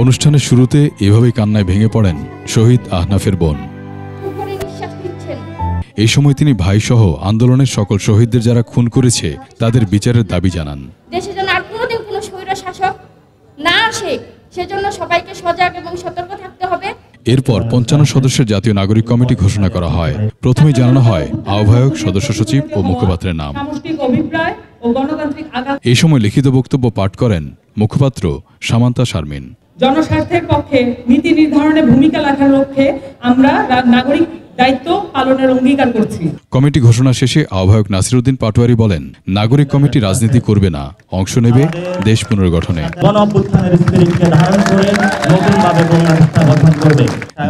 অনুষ্ঠানের শুরুতে এভাবেই কান্নায় ভেঙে পড়েন শহীদ আহনাফের বোন। এই সময় তিনি ভাইসহ আন্দোলনের সকল শহীদদের যারা খুন করেছে তাদের বিচারের দাবি জানান। দেশে যেন আর কোনোদিন কোনো স্বৈর শাসক না আসে, সেজন্য সবাইকে সজাগ এবং সতর্ক থাকতে হবে। এরপর ৫৫ সদস্যের জাতীয় নাগরিক কমিটি ঘোষণা করা হয়। প্রথমেই জানানো হয় আহ্বায়ক, সদস্য সচিব ও মুখপাত্রের নাম। এই সময় লিখিত বক্তব্য পাঠ করেন মুখপাত্র সামান্তা শারমিন। জনস্বার্থের পক্ষে নীতি নির্ধারণে ভূমিকা রাখার লক্ষ্যে আমরা নাগরিক দায়িত্ব পালনের অঙ্গীকার করছি। কমিটি ঘোষণা শেষে আহ্বায়ক নাসিরউদ্দিন পাটোয়ারি বলেন, নাগরিক কমিটি রাজনীতি করবে না, অংশ নেবে দেশ পুনর্গঠনে।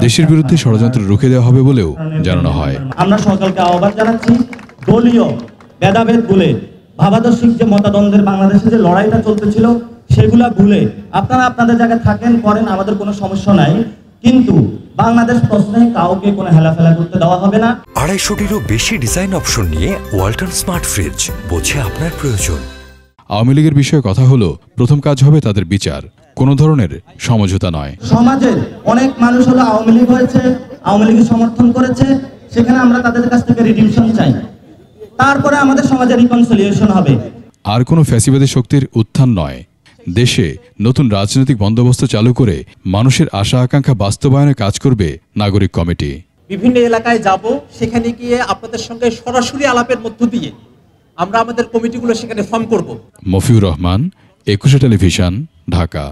দেশের বিরুদ্ধে ষড়যন্ত্র রুখে দেওয়া হবে বলেও জানানো হয়। আমরা সকলকে আহ্বান জানাচ্ছি, দলীয় ভেদাভেদ ভুলে, ভাবাদর্শিক যে মতাদ্বন্দ্বের বাংলাদেশে যে লড়াইটা চলতেছিল সেগুলা ভুলে আপনারা আপনাদের জায়গায় থাকেন, করেন, আমাদের কোনো সমস্যা নাই, কিন্তু বাংলাদেশ প্রশ্নে কাউকে কোনো হেলাফেলা করতে দেওয়া হবে না। ২৫০টিরও বেশি ডিজাইন অপশন নিয়ে ওয়ালটন স্মার্ট ফ্রিজ, বোঝে আপনার প্রয়োজন। আওয়ামী লীগের বিষয়ে কথা হলো, প্রথম কাজ হবে তাদের বিচার, কোনো ধরনের সমঝোতা নয়। সমাজের অনেক মানুষ হলো আওয়ামী লীগ হয়েছে, আওয়ামী লীগের সমর্থন করেছে, সেখানে আমরা তাদের কাছ থেকে রিডিমশন চাই, তারপরে আমাদের সমাজে রিকনসিলিয়েশন হবে। আর কোনো ফ্যাসিবাদী শক্তির উত্থান নয়। দেশে নতুন রাজনৈতিক বন্দোবস্ত চালু করে মানুষের আশা আকাঙ্ক্ষা বাস্তবায়নে কাজ করবে নাগরিক কমিটি। বিভিন্ন এলাকায় যাব, সেখানে গিয়ে আপনাদের সঙ্গে সরাসরি আলাপের মধ্য দিয়ে আমরা আমাদের কমিটিগুলো সেখানে ফর্ম করব। মফিউর রহমান, ২১ টেলিভিশন, ঢাকা।